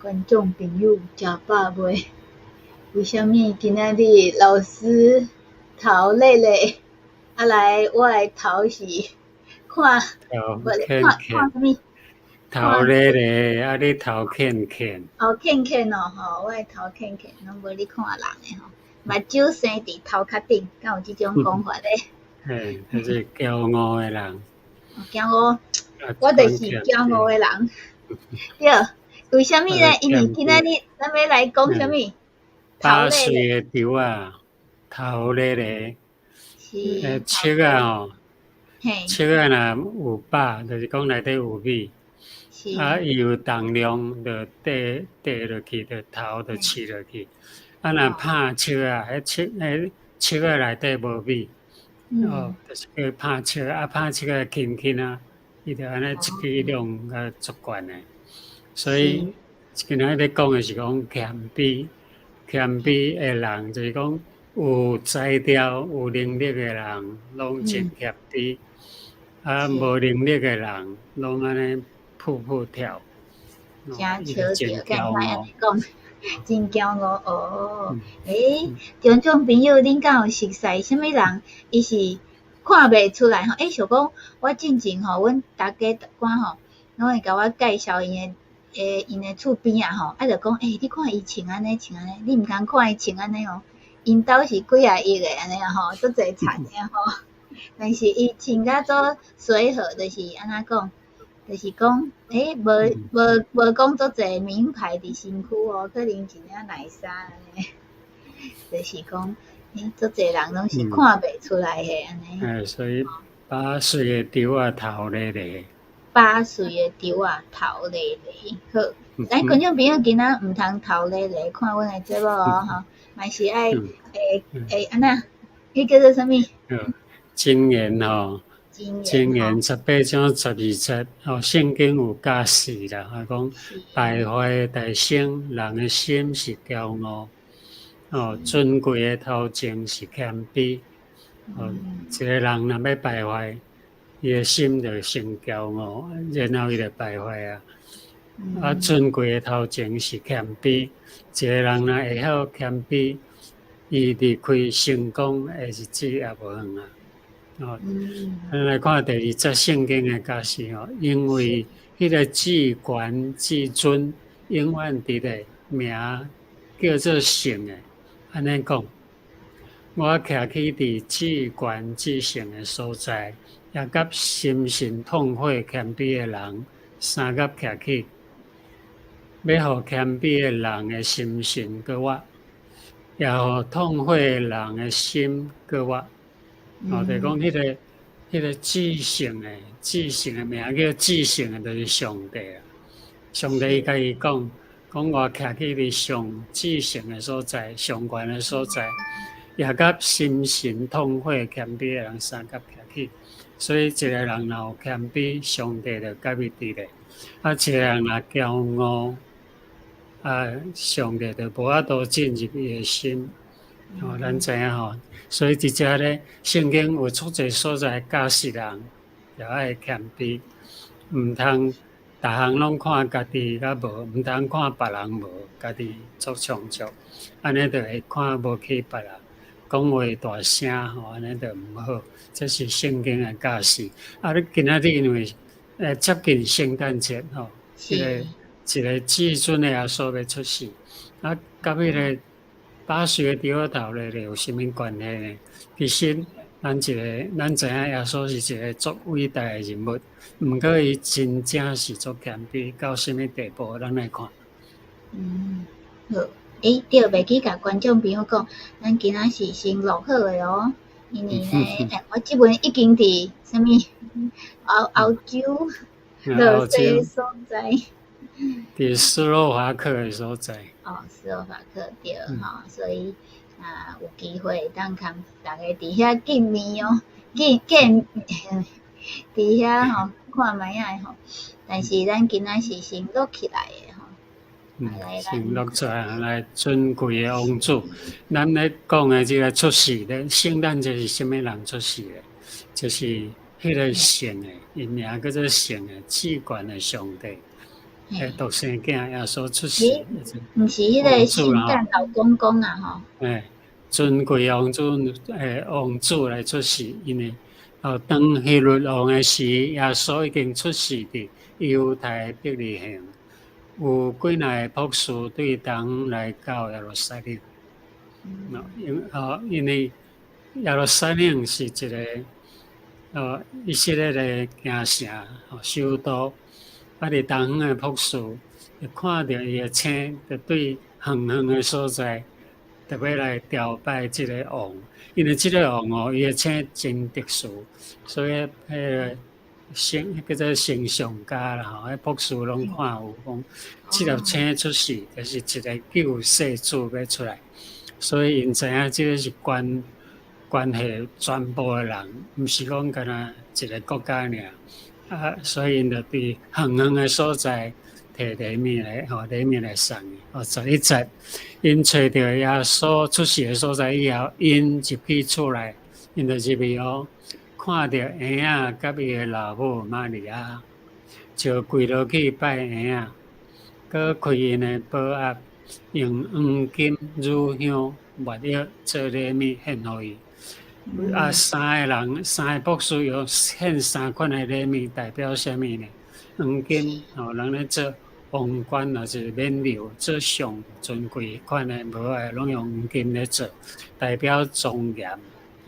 观众朋友食饱未？为什么今仔日老师头累累？我的头是看，头看欠什么？头咧咧，啊你头欠。头欠哦吼，我的头欠，拢无咧看人诶吼。目睭生伫头壳顶，敢有即种讲法咧？嘿，他是骄傲的人。骄傲，我就是骄傲的人。对，为什么呢？因为今仔日咱要来讲什么？8岁的猪啊，头咧咧，七啊吼，七啊若有饱，就是讲内底有米，啊伊有重量，就跌落去，就头就刺落去。啊若拍七啊，七啊内底无米，就是叫拍七啊，拍七啊轻啊，伊就安尼一支量足悬诶。所以今仔日讲的是讲谦卑的人，就是讲有才调、有能力的人，拢真谦卑；啊，无能力的人，拢安尼噗跳，真笑着，敢会安尼讲，真骄傲哦。听众朋友，恁敢有熟悉什么人？伊是看袂出来吼。想讲我进前吼，阮大家官吼，拢会甲我介绍因的厝边啊吼，就讲你看伊穿安尼，你毋通看伊穿安尼哦。因兜是几啊亿的安尼啊吼，足侪田的吼。但是伊穿甲做随和，就是安怎讲？就是讲，无讲足侪名牌伫身躯哦，可能一领内衫安尼。就是讲，足侪人拢是看袂出来的安尼。所以8岁的猪啊头咧咧。8岁的猪啊头咧咧，好。咱观众朋友今仔毋通头咧咧看阮的节目哦，吼，嘛是爱安那，迄叫做啥物？箴言吼。箴言18章12节，圣经有教示啦，讲败坏的大声，人的心是骄傲，尊贵的头前是谦卑。一个人若要败坏，伊的心就先骄傲，然后伊就败坏啊。尊贵的头前是谦卑，一个人若会晓谦卑，伊离开成功的日子也无远啊。咱来看第2节圣经的教示吼，因为迄个至权至尊永远伫咧名叫做圣的，安尼讲，我徛起伫至权至圣的所在，也甲心神痛悔谦卑的人三甲徛起，要互谦卑的人的心神搁活，也互痛悔的人的心搁活。就是讲迄个至圣的名叫至圣的，就是上帝啊。上帝甲伊讲我徛起伫上至圣的所在、上悬的所在，也甲心神痛悔谦卑的人三甲徛起。所以一个人若有谦卑，上帝就甲伊伫咧；一个人若骄傲，上帝就无法度进入伊的心。咱知影吼，所以伫遮咧，圣经有足侪所在教示人，也爱谦卑，毋通逐项拢看家己甲无，毋通看别人无，家己足充足，安尼就会看无起别人，讲话大声吼，安尼就毋好。这是圣经的教示。你今仔日因为接近圣诞节吼，一个至尊的耶稣要出世，甲迄个8岁的猪头咧有啥物关系呢？其实咱知影耶稣是一个足伟大的人物，毋过伊真正是足谦卑到什么地步？咱来看。好，对，袂记甲观众朋友讲，咱今仔是先录好的哦，因为呢，我即阵已经伫啥物欧洲热西所在。伫斯洛伐克的所在。斯洛伐克对吼，所以有机会当看大家伫遐见面哦，伫遐吼看卖啊吼。但是咱今仔是先录起来的吼。先录出来，来尊贵的王子。咱咧讲的这个出世咧，圣诞节是什么人出世的？就是迄个圣的，伊名叫做圣的至权的上帝。独生囝耶稣出世，毋是迄个圣诞老公公啊吼。尊贵王子王子来出世，因为当希律王的时，耶稣已经出世伫犹太伯利恒，有几内博士对当来到耶路撒冷。因为耶路撒冷是一个以色列的京城首都，伫东方的博士就看到伊的星，就对远远的所在，特别来朝拜这个王，因为这个王伊的星真特殊，所以叫做星象家啦，博士拢看有讲，这粒星出世就是一个救世主要出来。所以因知影这个是关系全部的人，毋是讲干那一个国家尔。所以因就对远远的所在摕礼物来，礼物来送伊。11节，因找到耶稣出世的所在以后，因入去厝内，因就入去看到婴仔甲伊的老母玛利亚，就跪落去拜婴仔，佮开因的宝盒。用黄金、乳香、蜜药做礼物献互伊。三个博士用献3款的礼物，代表什么呢？黄金人咧做王冠，或是冕旒，做上尊贵款的帽仔，拢用黄金咧做，代表庄严，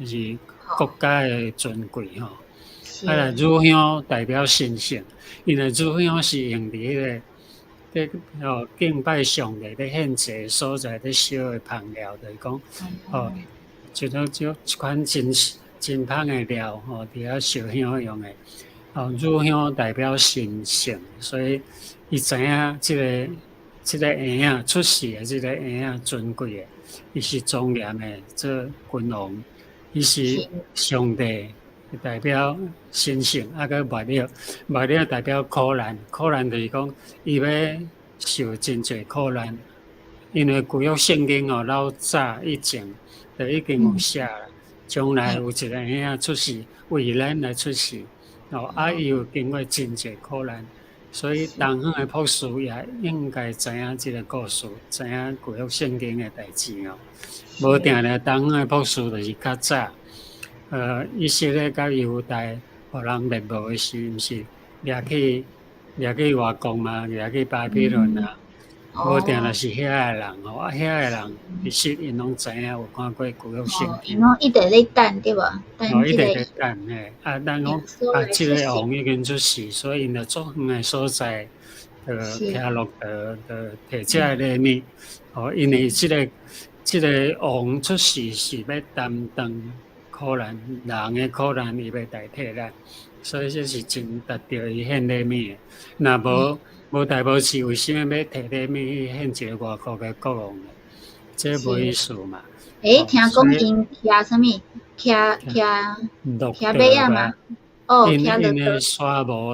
就是国家的尊贵吼。乳香代表神圣，因为乳香是用伫迄个。敬拜上帝咧献祭所在咧烧的香料，就是讲一款真香的料伫遐烧香用的。乳香代表神圣，所以伊知影这个婴仔出世的这个婴仔尊贵的，伊是庄严的做君王，伊是上帝。代表神圣，佮蜜料代表苦难，苦难就是讲伊要受真侪苦难，因为旧约圣经老早以前就已经有写啦，将来有一个婴仔出世，为咱来出世，伊有经过真侪苦难，所以东方的博士也应该知影这个故事，知影旧约圣经的代志无定咧东方的博士就是较早。以色列甲犹太互人灭亡的时，毋是掠去外国嘛，掠去巴比伦啊。无定若是遐个人遐个人其实因拢知影，有看过旧约圣经。因拢一直咧等对无？一直咧等咱讲这个王已经出世，所以因着足远的所在，听落摕这个礼物。因为这个王出世是要担当。苦难，人的苦难伊要代替咱，所以这是真值得伊献礼物的。若无代表是为什么要摕礼物献一个外国的国王呢？这无意思嘛。听讲因徛什么？徛马仔嘛？因的沙漠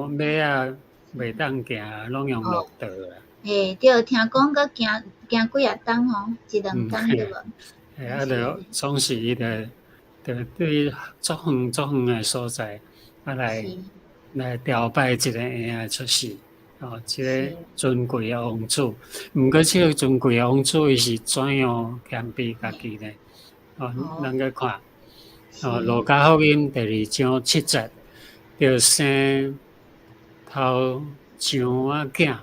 马仔袂当行，拢用骆驼啦。对，听讲佮行几啊冬1、2冬对无？就总是伊就对足远的所在，来朝拜这个婴仔出世，这个尊贵的王子。毋过，这个尊贵的王子伊是怎样谦卑家己呢？咱去看，路加福音第2章7节，就生头上仔囝，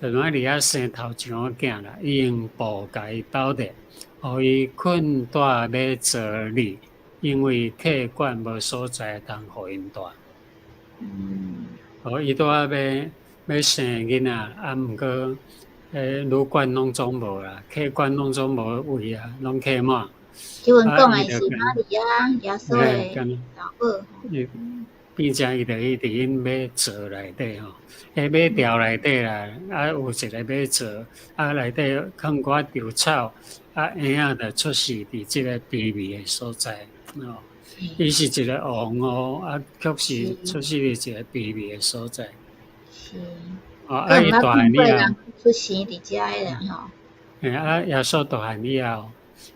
就哪里啊生头上仔囝啦，伊用布甲伊包着。互伊困住要坐立，因为客馆无所在通互因住。伊拄要生囡仔，毋过旅馆拢总无啦，客馆拢总无位啊，拢客满。即阮讲的是玛利亚耶稣的老母。变成伊就伫因马槽内底马槽内底啦，有一个马槽，内底放寡稻草，婴仔就出世伫即个卑微的所在伊是一个王确实出世伫一个卑微的所在。是。伊大汉以后，出世伫遮个人耶稣大汉以后，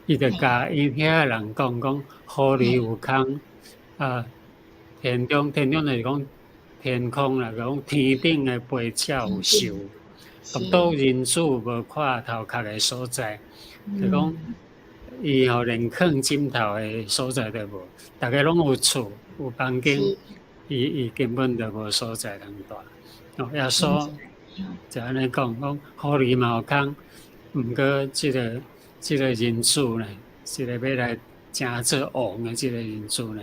伊就甲因遐人讲，河里有空天中就是讲天空啦，讲天顶的飞鸟有寿，独到人子无看头壳的所在，就讲伊互连囥枕头的所在都无，大家拢有厝有房间，伊根本就无所在通住。耶稣就安尼讲，互你嘛有空，毋过即个人子呢，即个要来正做王的即个人子呢，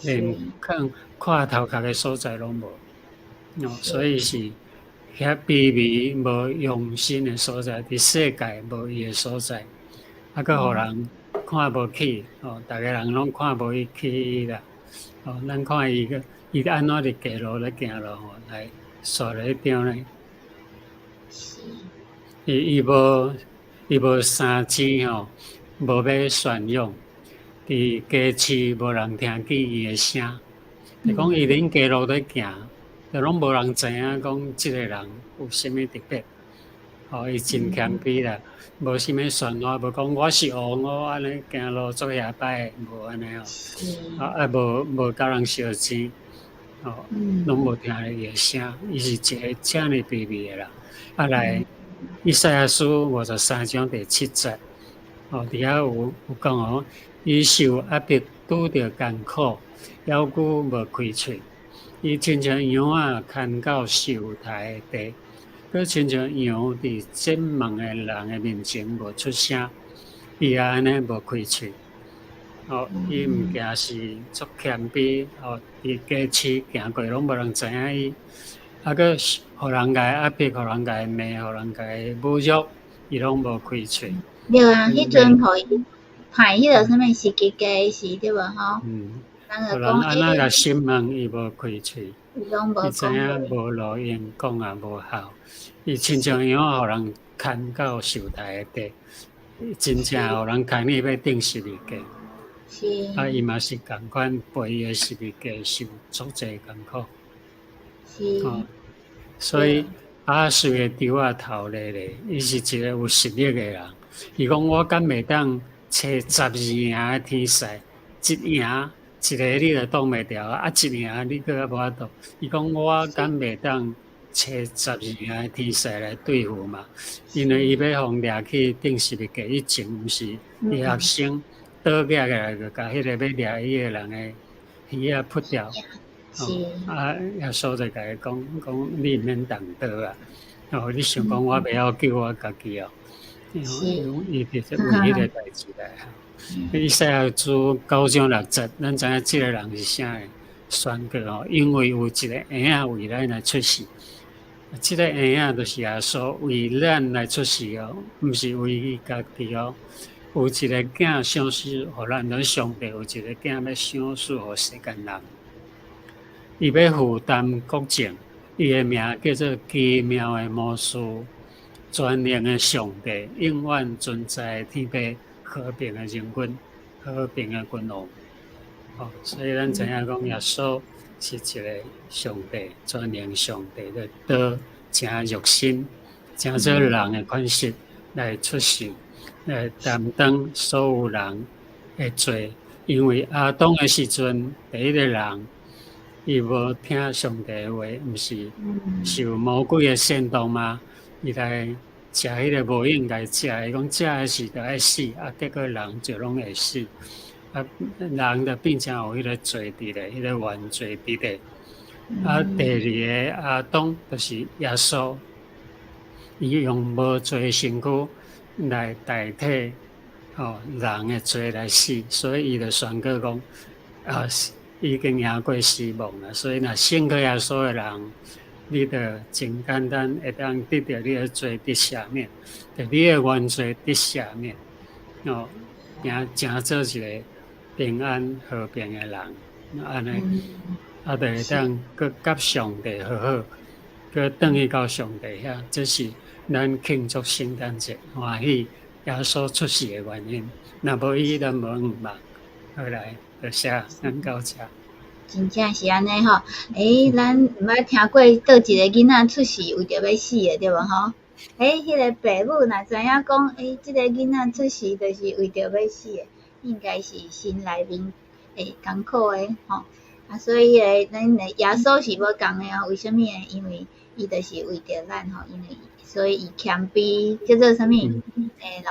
连看头壳的所在拢无，所以是遐卑微无用心的所在，伫世界无伊的所在，搁互人看无起，逐个人拢看无伊起啦，咱看伊安怎伫街路咧行路来刷咧顶咧。伊无三支无要炫耀，伫街市无人听见伊的声。就讲伊恁街路咧行，就拢无人知影讲即个人有啥物特别。伊真谦卑啦，无啥物炫耀，无讲我是王，我安尼行路做下摆，无安尼无甲人相争，拢无听伊的声，伊是一个遮尔卑微的人。来。以赛亚书53章第7节，伫遐有讲伊受压迫，拄着艰苦，犹豫无开喙。伊亲像羊仔牵到受台的地，佮亲像羊伫战猛的人的面前无出声，伊也安尼无开喙。伊物件是足谦卑，伫街市行过拢无人知影伊。佮互人甲压迫，互人甲骂，互人甲侮辱，伊拢无开喙。对啊，迄阵互伊派迄个啥物十字架是对无吼？互人安那甲审问，伊无开喙，伊知影无路用，讲也无效。伊亲像样，互人牵到受台的地，真正互人牵伊要顶十字架。是。伊嘛是共款背伊的十字架，受足济艰苦。所以亚述的丢头咧，伊是一个有实力的人。伊讲我敢袂当找12营的天使，一营一个你就挡袂牢，一营你搁无法度。伊讲我敢袂当找12营的天使来对付嘛？因为伊要互掠去顶十字架以前，毋是伊学生倒起来就甲迄个要掠伊的人的鱼仔扑掉。耶稣就甲伊讲，你毋免动刀啊！你想讲我袂晓救我家己伊其实为迄个代志来。以赛亚书9章6节，咱知影即个人是啥个宣告因为有一个婴仔为咱来出世，即个婴仔就是耶稣为咱来出世毋是为伊家己有一个囝赏赐互咱，咱上帝有一个囝要赏赐互世间人。伊要负担国政，伊的名叫做奇妙的魔术，全能的上帝，永远存在天父，和平的人君，和平的君王。所以咱知影讲耶稣是一个上帝，全能上帝的道，成肉身，成做人的款式来出世，来担当所有人的罪。因为亚当的时阵，第一个人。伊无听上帝的话，毋是受魔鬼的煽动吗？伊来食迄个无应该食，伊讲食的是就爱死，结果人就拢会死。人就变成有迄个罪伫咧，迄个原罪伫咧。第二个亚当就是耶稣，伊用无罪的身躯来代替人的罪来死，所以伊就宣告讲已经赢过死亡了，所以若信靠耶稣的人，你就真简单会当得到你的罪得赦免，得你的原罪得赦免，真做一个平安和平的人，安尼，就会当佮甲上帝好好，佮转去到上帝遐，这是咱庆祝圣诞节欢喜耶稣出世的原因。若无伊，咱无毋捌。好来。就写咱到遮，真正是安尼吼。咱毋捌听过倒一个囡仔出世为着要死的，对无吼？迄个爸母若知影讲，即个囡仔出世就是为着要死的，应该是心内面艰苦的吼。啊，所以咱的耶稣是无共的哦，为什么呢？因为伊就是为着咱吼，因为所以伊谦卑，叫做什么？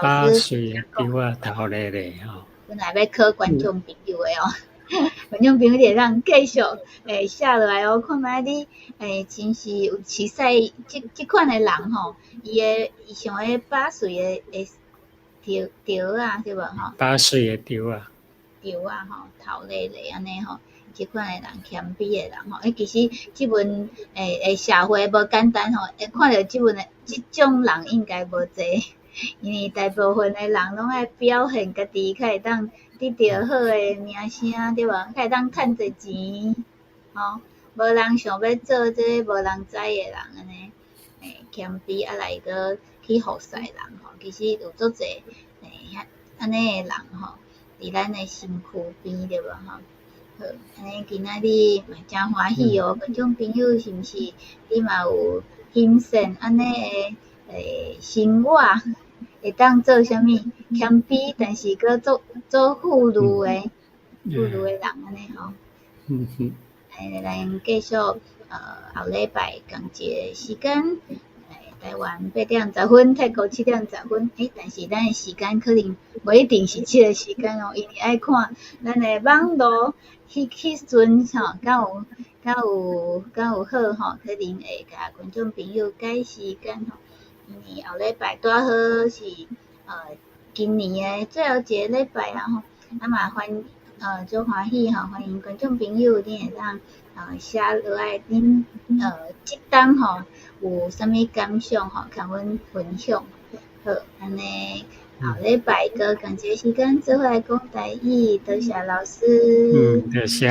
老师8岁比我头咧咧吼。本来要考观众朋友的哦。观众朋友会当继续写落来哦，看卖你真是有熟悉即款的人吼，伊像迄8岁的条啊，对无吼？8岁的条啊，头咧咧安尼吼，即款的人谦卑的人吼，其实即份社会无简单吼，看到即份的即种人应该无济，因为大部分的人拢爱表现家己，较会当得到好的名声，对无？较会当趁侪钱，吼，无人想要做这无人知的人安尼，谦卑啊来个去服侍人吼，其实有足侪安尼的人吼，伫咱的身躯边对无吼？好，安尼今仔日嘛真欢喜哦，观众朋友是毋是？你嘛有欣赏安尼的生活？会当做啥物谦卑，但是搁做富裕的人安尼吼。来继续后礼拜同一个时间，台湾8点10分，泰国7点10分。但是咱的时间可能无一定是这个时间哦，因为爱看咱的网络迄阵吼，敢有好吼，可能会甲观众朋友改时间吼。因为后礼拜拄好是今年的最后一个礼拜啊吼，那嘛足欢喜吼，欢迎观众朋友你会当写落来恁即当吼有啥物感想吼，甲阮分享。好，安尼后礼拜个同一个时间做伙来讲台语，多谢老师。多谢，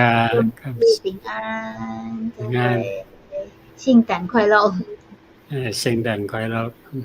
平安，圣诞快乐。圣诞快乐。